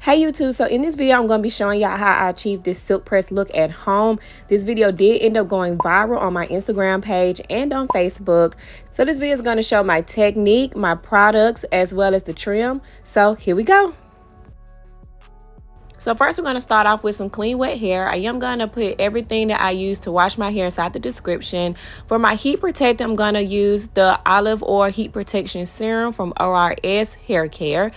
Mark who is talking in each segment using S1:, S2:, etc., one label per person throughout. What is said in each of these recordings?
S1: Hey YouTube, so in this video I'm going to be showing y'all how I achieved this silk press look at home. This video did end up going viral on my Instagram page and on Facebook. So this video is going to show my technique, my products, as well as the trim. So here we go. So first we're going to start off with some clean wet hair. I am going to put everything that I use to wash my hair inside the description. For my heat protector, I'm going to use the olive oil heat protection serum from ORS Hair Care.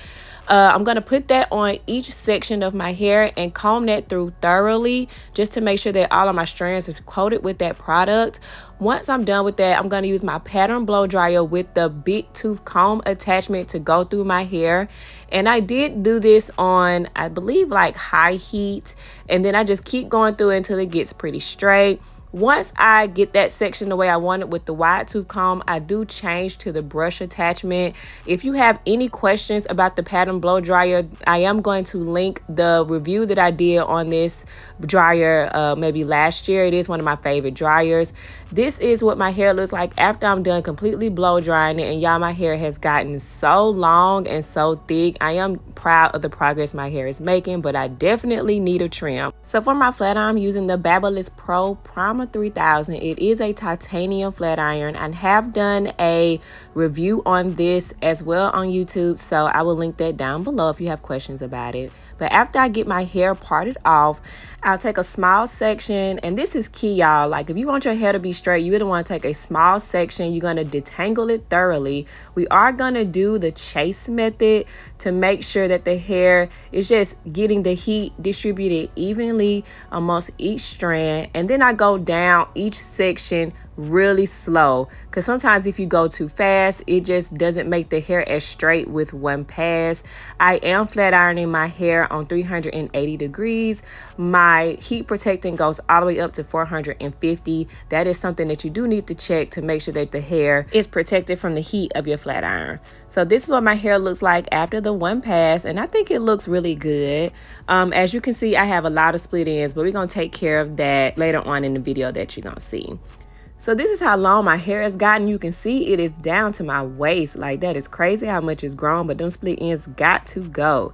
S1: I'm going to put that on each section of my hair and comb that through thoroughly just to make sure that all of my strands is coated with that product. Once I'm done with that, I'm going to use my pattern blow dryer with the big tooth comb attachment to go through my hair. And I did do this on, I believe, like high heat. And then I just keep going through it until it gets pretty straight. Once I get that section the way I want it with the wide tooth comb, I do change to the brush attachment. If you have any questions about the pattern blow dryer, I am going to link the review that I did on this dryer maybe last year. It is one of my favorite dryers. This is what my hair looks like after I'm done completely blow drying it. And y'all, my hair has gotten so long and so thick. I am proud of the progress my hair is making, but I definitely need a trim. So for my flat iron, I'm using the Babyliss Pro Primer 3000. It is a titanium flat iron. I have done a review on this as well on YouTube, so I will link that down below if you have questions about it. But after I get my hair parted off, I'll take a small section, and this is key, y'all. Like, if you want your hair to be straight, you really want to take a small section. You're going to detangle it thoroughly. We are going to do the chase method to make sure that the hair is just getting the heat distributed evenly amongst each strand. And then I go down each section really slow, because sometimes if you go too fast, it just doesn't make the hair as straight with one pass. I am flat ironing my hair on 380 degrees. My heat protecting goes all the way up to 450. That is something that you do need to check to make sure that the hair is protected from the heat of your flat iron. So this is what my hair looks like after the one pass, and I think it looks really good. As you can see, I have a lot of split ends, but we're going to take care of that later on in the video that you're going to see. So this is how long my hair has gotten. You can see it is down to my waist. Like, that is crazy how much it's grown, but them split ends got to go.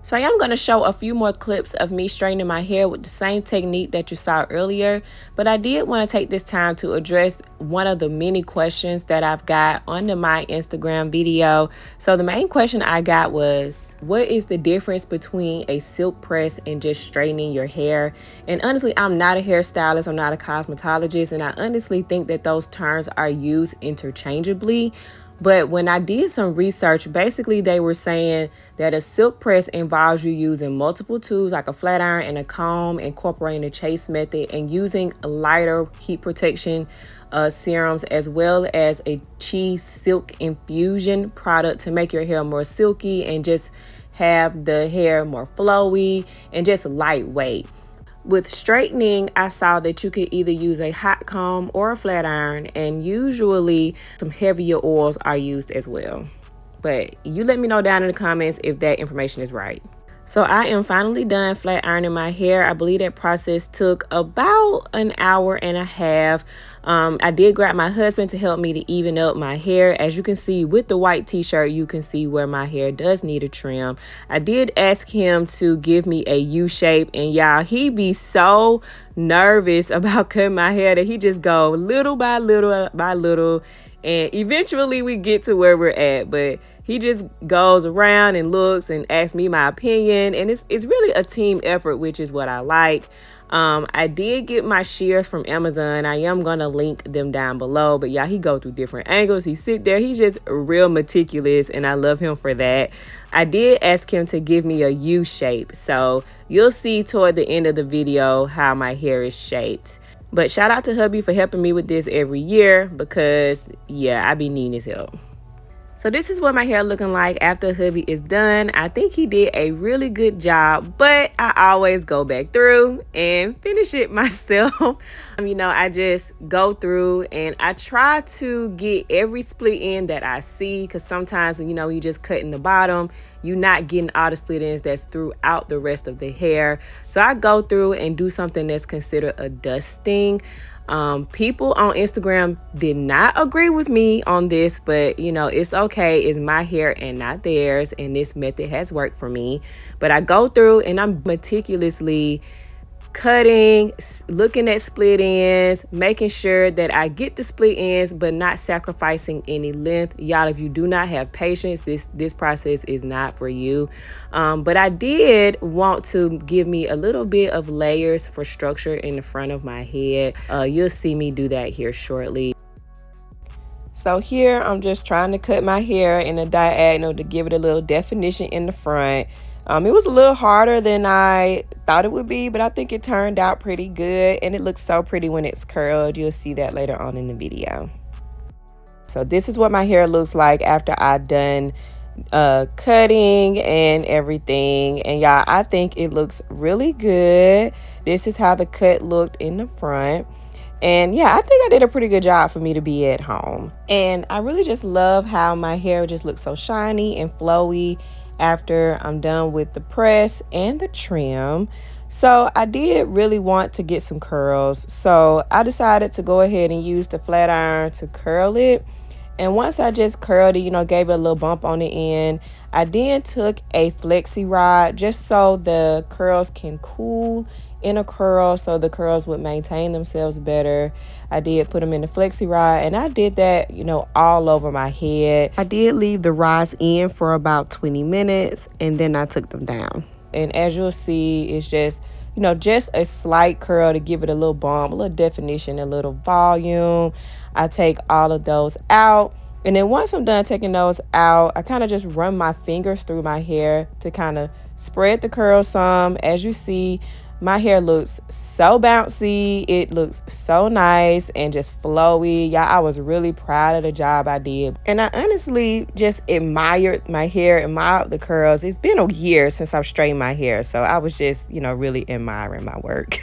S1: So I am going to show a few more clips of me straightening my hair with the same technique that you saw earlier. But I did want to take this time to address one of the many questions that I've got under my Instagram video. So the main question I got was, what is the difference between a silk press and just straightening your hair? And honestly, I'm not a hairstylist, I'm not a cosmetologist, and I honestly think that those terms are used interchangeably. But when I did some research, basically they were saying that a silk press involves you using multiple tools like a flat iron and a comb, incorporating the chase method, and using a lighter heat protection serums, as well as a cheese silk infusion product to make your hair more silky and just have the hair more flowy and just lightweight. With straightening, I saw that you could either use a hot comb or a flat iron, and usually some heavier oils are used as well. But you let me know down in the comments if that information is right. So I am finally done flat ironing my hair. I believe that process took about an hour and a half. I did grab my husband to help me to even up my hair. As you can see with the white t-shirt, you can see where my hair does need a trim. I did ask him to give me a U shape, and y'all, he be so nervous about cutting my hair that he just go little by little by little, and eventually we get to where we're at. But he just goes around and looks and asks me my opinion, and it's really a team effort, which is what I like. I did get my shears from Amazon. I am going to link them down below, but yeah, he go through different angles. He sit there. He's just real meticulous, and I love him for that. I did ask him to give me a U shape, so you'll see toward the end of the video how my hair is shaped. But shout out to hubby for helping me with this every year, because yeah, I be needing his help. So this is what my hair looking like after hubby is done. I think he did a really good job, but I always go back through and finish it myself. You know, I just go through and I try to get every split end that I see, because sometimes, you know, you just cut in the bottom, you're not getting all the split ends that's throughout the rest of the hair. So I go through and do something that's considered a dusting. People on Instagram did not agree with me on this, but you know, it's okay. It's my hair and not theirs, and this method has worked for me. But I go through and I'm meticulously cutting, looking at split ends, making sure that I get the split ends but not sacrificing any length. Y'all, if you do not have patience, this process is not for you. But I did want to give me a little bit of layers for structure in the front of my head. You'll see me do that here shortly. So here I'm just trying to cut my hair in a diagonal to give it a little definition in the front. It was a little harder than I thought it would be, but I think it turned out pretty good, and it looks so pretty when it's curled. You'll see that later on in the video. So this is what my hair looks like after I done cutting and everything, and y'all, I think it looks really good. This is how the cut looked in the front. And yeah, I think I did a pretty good job for me to be at home. And I really just love how my hair just looks so shiny and flowy after I'm done with the press and the trim. So I did really want to get some curls. So I decided to go ahead and use the flat iron to curl it. And once I just curled it, you know, gave it a little bump on the end, I then took a flexi rod just so the curls can cool in a curl, so the curls would maintain themselves better. I did put them in the flexi rod, and I did that, you know, all over my head. I did leave the rods in for about 20 minutes, and then I took them down. And as you'll see, it's just, you know, just a slight curl to give it a little bump, a little definition, a little volume. I take all of those out. And then once I'm done taking those out, I kind of just run my fingers through my hair to kind of spread the curls some. As you see, my hair looks so bouncy. It looks so nice and just flowy. Y'all, I was really proud of the job I did. And I honestly just admired my hair, admired the curls. It's been a year since I've straightened my hair, so I was just, you know, really admiring my work.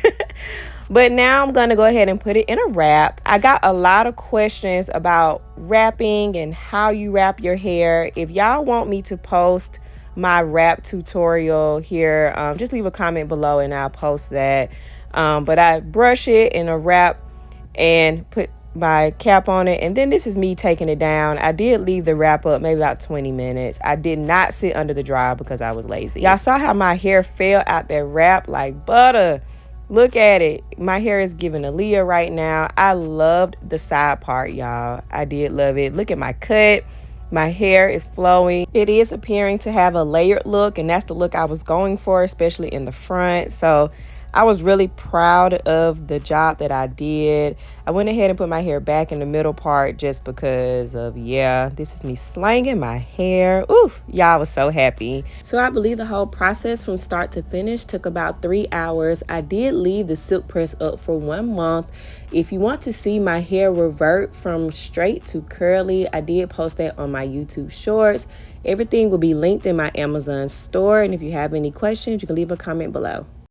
S1: But now I'm going to go ahead and put it in a wrap. I got a lot of questions about wrapping and how you wrap your hair. If y'all want me to post my wrap tutorial here, just leave a comment below and I'll post that. But I brush it in a wrap and put my cap on it, and then this is me taking it down. I did leave the wrap up maybe about 20 minutes. I did not sit under the dryer because I was lazy. Y'all saw how my hair fell out that wrap like butter. Look at it. My hair is giving a Leah right now. I loved the side part, y'all. I did love it. Look at my cut. My hair is flowing. It is appearing to have a layered look, and that's the look I was going for, especially in the front. So I was really proud of the job that I did. I went ahead and put my hair back in the middle part just because of, yeah, this is me slanging my hair. Ooh, y'all, was so happy. So I believe the whole process from start to finish took about 3 hours. I did leave the silk press up for 1 month. If you want to see my hair revert from straight to curly, I did post that on my YouTube shorts. Everything will be linked in my Amazon store. And if you have any questions, you can leave a comment below.